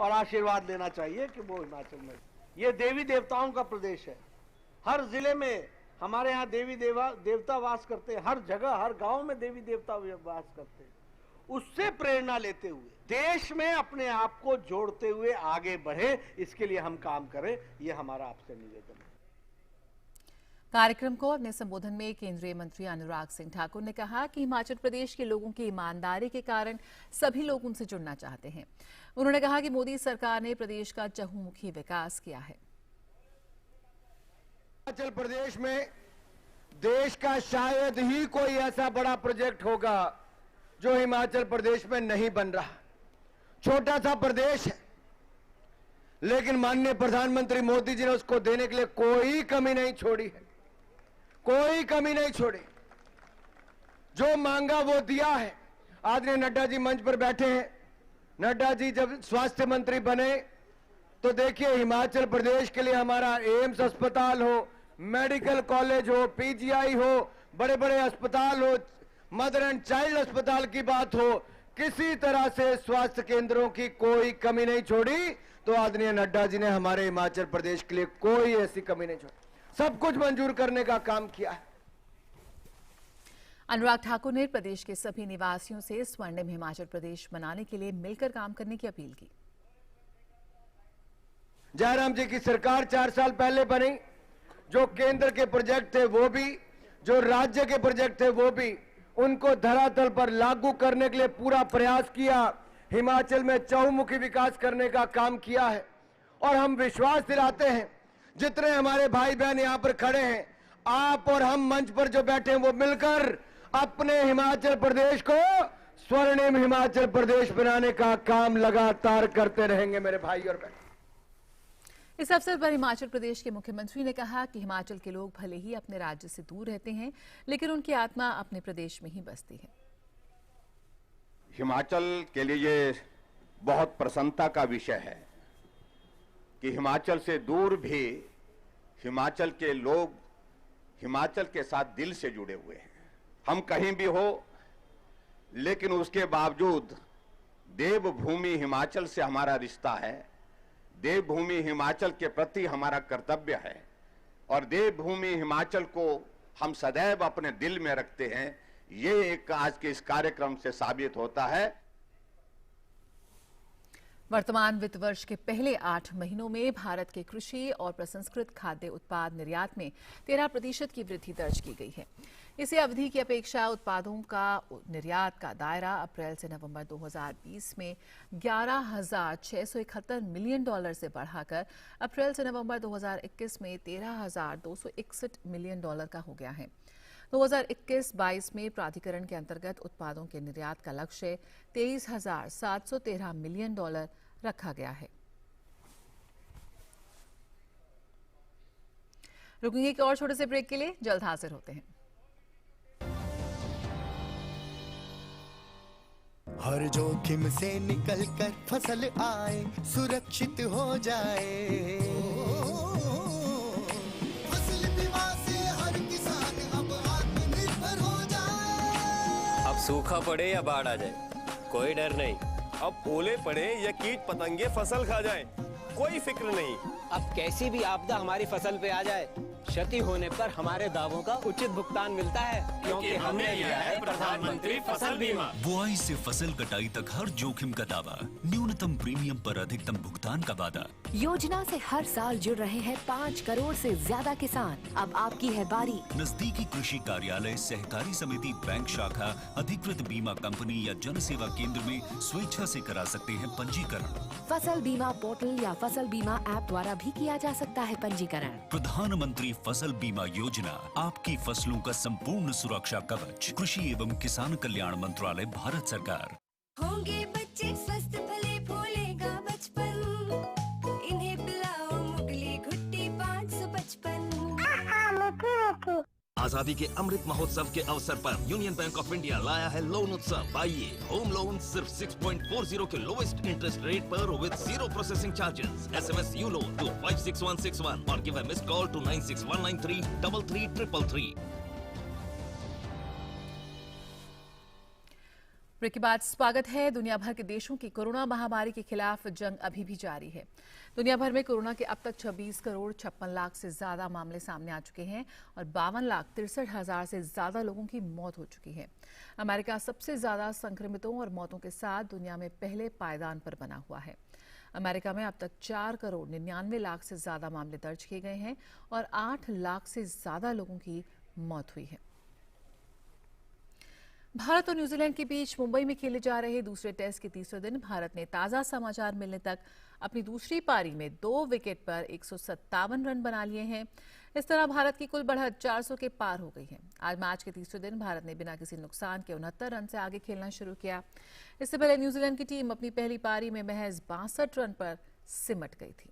और आशीर्वाद लेना चाहिए कि वो हिमाचल में, ये देवी देवताओं का प्रदेश है। हर जिले में हमारे यहाँ देवी देवता वास करते हैं, हर जगह हर गांव में देवी देवता वास करते हैं। उससे प्रेरणा लेते हुए देश में अपने आप को जोड़ते हुए आगे बढ़े, इसके लिए हम काम करें, ये हमारा आपसे निवेदन है। कार्यक्रम को अपने संबोधन में केंद्रीय मंत्री अनुराग सिंह ठाकुर ने कहा कि हिमाचल प्रदेश के लोगों की ईमानदारी के कारण सभी लोग उनसे जुड़ना चाहते हैं। उन्होंने कहा कि मोदी सरकार ने प्रदेश का चहुमुखी विकास किया है। हिमाचल प्रदेश में देश का शायद ही कोई ऐसा बड़ा प्रोजेक्ट होगा जो हिमाचल प्रदेश में नहीं बन रहा। छोटा सा प्रदेश है, लेकिन माननीय प्रधानमंत्री मोदी जी ने उसको देने के लिए कोई कमी नहीं छोड़ी है, कोई कमी नहीं छोड़ी। जो मांगा वो दिया है। आदरणीय नड्डा जी मंच पर बैठे हैं। नड्डा जी जब स्वास्थ्य मंत्री बने तो देखिए हिमाचल प्रदेश के लिए हमारा एम्स अस्पताल हो, मेडिकल कॉलेज हो, पीजीआई हो, बड़े बड़े अस्पताल हो, मदर एंड चाइल्ड अस्पताल की बात हो, किसी तरह से स्वास्थ्य केंद्रों की कोई कमी नहीं छोड़ी। तो आदरणीय नड्डा जी ने हमारे हिमाचल प्रदेश के लिए कोई ऐसी कमी नहीं छोड़ी, सब कुछ मंजूर करने का काम किया है। अनुराग ठाकुर ने प्रदेश के सभी निवासियों से स्वर्णिम हिमाचल प्रदेश बनाने के लिए मिलकर काम करने की अपील की। जयराम जी की सरकार 4 साल पहले बनी, जो केंद्र के प्रोजेक्ट थे वो भी, जो राज्य के प्रोजेक्ट थे वो भी, उनको धरातल पर लागू करने के लिए पूरा प्रयास किया। हिमाचल में चहुमुखी विकास करने का काम किया है और हम विश्वास दिलाते हैं, जितने हमारे भाई बहन यहां पर खड़े हैं, आप और हम मंच पर जो बैठे हैं, वो मिलकर अपने हिमाचल प्रदेश को स्वर्णिम हिमाचल प्रदेश बनाने का काम लगातार करते रहेंगे मेरे भाई और बहन। इस अवसर पर हिमाचल प्रदेश के मुख्यमंत्री ने कहा कि हिमाचल के लोग भले ही अपने राज्य से दूर रहते हैं, लेकिन उनकी आत्मा अपने प्रदेश में ही बसती है। हिमाचल के लिए ये बहुत प्रसन्नता का विषय है कि हिमाचल से दूर भी हिमाचल के लोग हिमाचल के साथ दिल से जुड़े हुए हैं। हम कहीं भी हो, लेकिन उसके बावजूद देवभूमि हिमाचल से हमारा रिश्ता है, देवभूमि हिमाचल के प्रति हमारा कर्तव्य है और देवभूमि हिमाचल को हम सदैव अपने दिल में रखते हैं। ये एक आज के इस कार्यक्रम से साबित होता है। वर्तमान वित्त वर्ष के पहले 8 महीनों में भारत के कृषि और प्रसंस्कृत खाद्य उत्पाद निर्यात में 13% की वृद्धि दर्ज की गई है। इसी अवधि की अपेक्षा उत्पादों का निर्यात का दायरा अप्रैल से नवंबर 2020 में $11,671 मिलियन से बढ़ाकर अप्रैल से नवंबर 2021 में $13,261 मिलियन का हो गया है। 2021-22 में प्राधिकरण के अंतर्गत उत्पादों के निर्यात का लक्ष्य $23,713 मिलियन रखा गया है। रुकेंगे एक और छोटे से ब्रेक के लिए, जल्द हाजिर होते हैं। हर जोखिम से निकल कर फसल आए, सुरक्षित हो जाए। फसल बीमा से हर किसान अब आत्मनिर्भर हो जाए। अब सूखा पड़े या बाढ़ आ जाए, कोई डर नहीं। अब ओले पड़े या कीट पतंगे फसल खा जाए, कोई फिक्र नहीं। अब कैसी भी आपदा हमारी फसल पे आ जाए, क्षति होने पर हमारे दावों का उचित भुगतान मिलता है, क्योंकि हमने लिया है प्रधानमंत्री फसल बीमा। बुआई से फसल कटाई तक हर जोखिम का दावा, न्यूनतम प्रीमियम पर अधिकतम भुगतान का वादा। योजना से हर साल जुड़ रहे हैं 5 करोड़ से ज्यादा किसान। अब आपकी है बारी। नजदीकी कृषि कार्यालय, सहकारी समिति, बैंक शाखा, अधिकृत बीमा कंपनी या जन सेवा केंद्र में स्वेच्छा से करा सकते हैं पंजीकरण। फसल बीमा पोर्टल या फसल बीमा ऐप द्वारा भी किया जा सकता है पंजीकरण। प्रधानमंत्री फसल बीमा योजना, आपकी फसलों का संपूर्ण सुरक्षा कवच। कृषि एवं किसान कल्याण मंत्रालय, भारत सरकार। होंगे बच्चे स्वस्थ, भले फूलेगा बचपन, इन्हें पिलाओ मुगली घुट्टी 555। आजादी के अमृत महोत्सव के अवसर पर यूनियन बैंक ऑफ इंडिया लाया है लोन उत्सव। आइए, होम लोन सिर्फ 6.40 के लोएस्ट इंटरेस्ट रेट पर with 0 processing charges. SMS you loan to 56161 और give a missed call to 96193 333333। Break के बाद स्वागत है। दुनिया भर के देशों की कोरोना महामारी के खिलाफ जंग अभी भी जारी है। दुनिया भर में कोरोना के अब तक 26 करोड़ 56 लाख से ज्यादा मामले सामने आ चुके हैं और 52,63,000 से ज्यादा लोगों की मौत हो चुकी है। अमेरिका सबसे ज्यादा संक्रमितों और मौतों के साथ दुनिया में पहले पायदान पर बना हुआ है। अमेरिका में अब तक 4 करोड़ 99 लाख से ज्यादा मामले दर्ज किए गए हैं और 8 लाख से ज्यादा लोगों की मौत हुई है। भारत और न्यूजीलैंड के बीच मुंबई में खेले जा रहे दूसरे टेस्ट के तीसरे दिन भारत ने ताजा समाचार मिलने तक अपनी दूसरी पारी में 2 विकेट पर 157 रन बना लिए हैं। इस तरह भारत की कुल बढ़त 400 के पार हो गई है। आज मैच के तीसरे दिन भारत ने बिना किसी नुकसान के 69 रन से आगे खेलना शुरू किया। इससे पहले न्यूजीलैंड की टीम अपनी पहली पारी में महज 62 रन पर सिमट गई थी।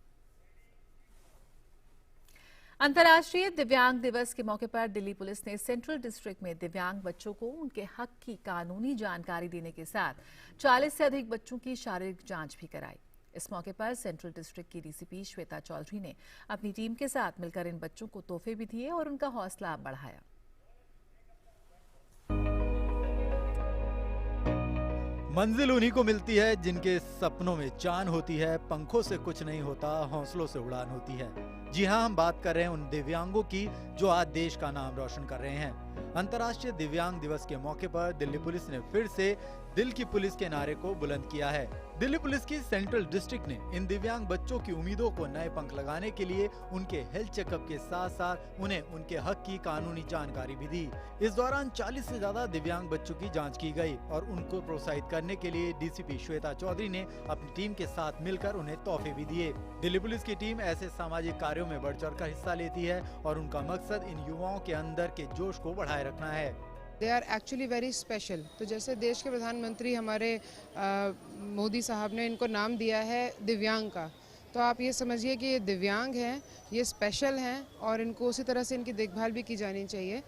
अंतर्राष्ट्रीय दिव्यांग दिवस के मौके पर दिल्ली पुलिस ने सेंट्रल डिस्ट्रिक्ट में दिव्यांग बच्चों को उनके हक की कानूनी जानकारी देने के साथ 40 से अधिक बच्चों की शारीरिक जांच भी कराई। इस मौके पर सेंट्रल डिस्ट्रिक्ट की डीसीपी श्वेता चौधरी ने अपनी टीम के साथ मिलकर इन बच्चों को तोहफे भी दिए और उनका हौसला बढ़ाया। मंजिल उन्हीं को मिलती है जिनके सपनों में चांद होती है, पंखों से कुछ नहीं होता, हौसलों से उड़ान होती है। जी हाँ, हम बात कर रहे हैं उन दिव्यांगों की जो आज देश का नाम रोशन कर रहे हैं। अंतर्राष्ट्रीय दिव्यांग दिवस के मौके पर दिल्ली पुलिस ने फिर से दिल की पुलिस के नारे को बुलंद किया है। दिल्ली पुलिस की सेंट्रल डिस्ट्रिक्ट ने इन दिव्यांग बच्चों की उम्मीदों को नए पंख लगाने के लिए उनके हेल्थ चेकअप के साथ साथ उन्हें उनके हक की कानूनी जानकारी भी दी। इस दौरान 40 से ज्यादा दिव्यांग बच्चों की जांच की गई और उनको प्रोत्साहित करने के लिए डीसीपी श्वेता चौधरी ने अपनी टीम के साथ मिलकर उन्हें तोहफे भी दिए। दिल्ली पुलिस की टीम ऐसे सामाजिक कार्यों में बढ़ चढ़ कर हिस्सा लेती है और उनका मकसद इन युवाओं के अंदर के जोश को बढ़ाए रखना है। They are actually very special. तो जैसे देश के प्रधानमंत्री हमारे मोदी साहब ने इनको नाम दिया है दिव्यांग का, तो आप ये समझिए कि ये दिव्यांग हैं, ये स्पेशल हैं और इनको उसी तरह से इनकी देखभाल भी की जानी चाहिए।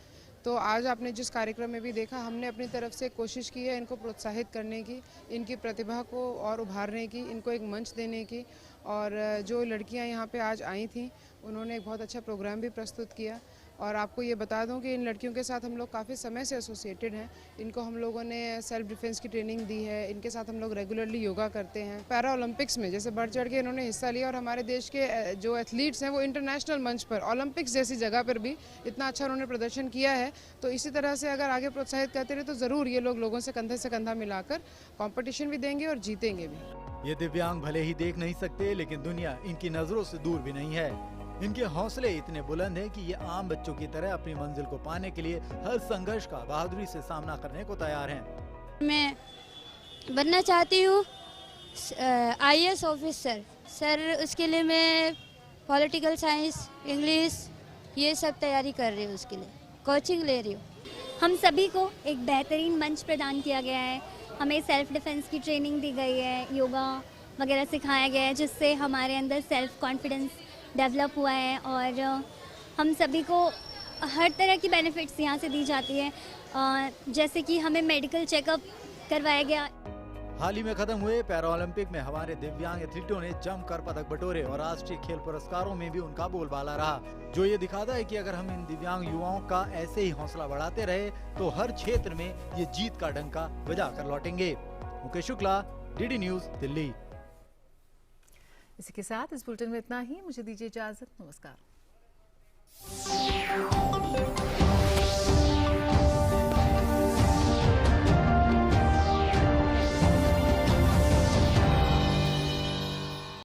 तो आज आपने जिस कार्यक्रम में भी देखा, हमने अपनी तरफ से कोशिश की है इनको प्रोत्साहित करने की, इनकी प्रतिभा को और उभारने की, इनको एक मंच देने की। और जो लड़कियां यहाँ पे आज आई थी उन्होंने एक बहुत अच्छा प्रोग्राम भी प्रस्तुत किया। और आपको ये बता दूं कि इन लड़कियों के साथ हम लोग काफ़ी समय से एसोसिएटेड हैं। इनको हम लोगों ने सेल्फ डिफेंस की ट्रेनिंग दी है, इनके साथ हम लोग रेगुलरली योगा करते हैं। पैरा ओलंपिक्स में जैसे बढ़ चढ़ के इन्होंने हिस्सा लिया और हमारे देश के जो एथलीट्स हैं वो इंटरनेशनल मंच पर ओलंपिक्स जैसी जगह पर भी इतना अच्छा उन्होंने प्रदर्शन किया है। तो इसी तरह से अगर आगे प्रोत्साहित करते रहे तो ज़रूर ये लोगों से कंधा मिलाकर कॉम्पिटिशन भी देंगे और जीतेंगे भी। ये दिव्यांग भले ही देख नहीं सकते, लेकिन दुनिया इनकी नजरों से दूर भी नहीं है। इनके हौसले इतने बुलंद हैं कि ये आम बच्चों की तरह अपनी मंजिल को पाने के लिए हर संघर्ष का बहादुरी से सामना करने को तैयार हैं। मैं बनना चाहती हूँ IAS ऑफिसर सर। उसके लिए मैं पॉलिटिकल साइंस, इंग्लिश ये सब तैयारी कर रही हूँ, उसके लिए कोचिंग ले रही हूँ। हम सभी को एक बेहतरीन मंच प्रदान किया गया है। हमें सेल्फ डिफेंस की ट्रेनिंग दी गई है, योगा वगैरह सिखाया गया है, जिससे हमारे अंदर सेल्फ कॉन्फिडेंस डेवलप हुआ है और हम सभी को हर तरह की बेनिफिट्स यहाँ से दी जाती है। जैसे कि हमें मेडिकल चेकअप करवाया गया। हाल ही में खत्म हुए पैरालंपिक में हमारे दिव्यांग एथलीटों ने जमकर पदक बटोरे और राष्ट्रीय खेल पुरस्कारों में भी उनका बोलबाला रहा, जो ये दिखाता है कि अगर हम इन दिव्यांग युवाओं का ऐसे ही हौसला बढ़ाते रहे तो हर क्षेत्र में ये जीत का डंका बजाकर लौटेंगे। Mukesh Shukla, DD news, Delhi. इसी के साथ इस बुलेटिन में इतना ही। मुझे दीजिए इजाजत। नमस्कार।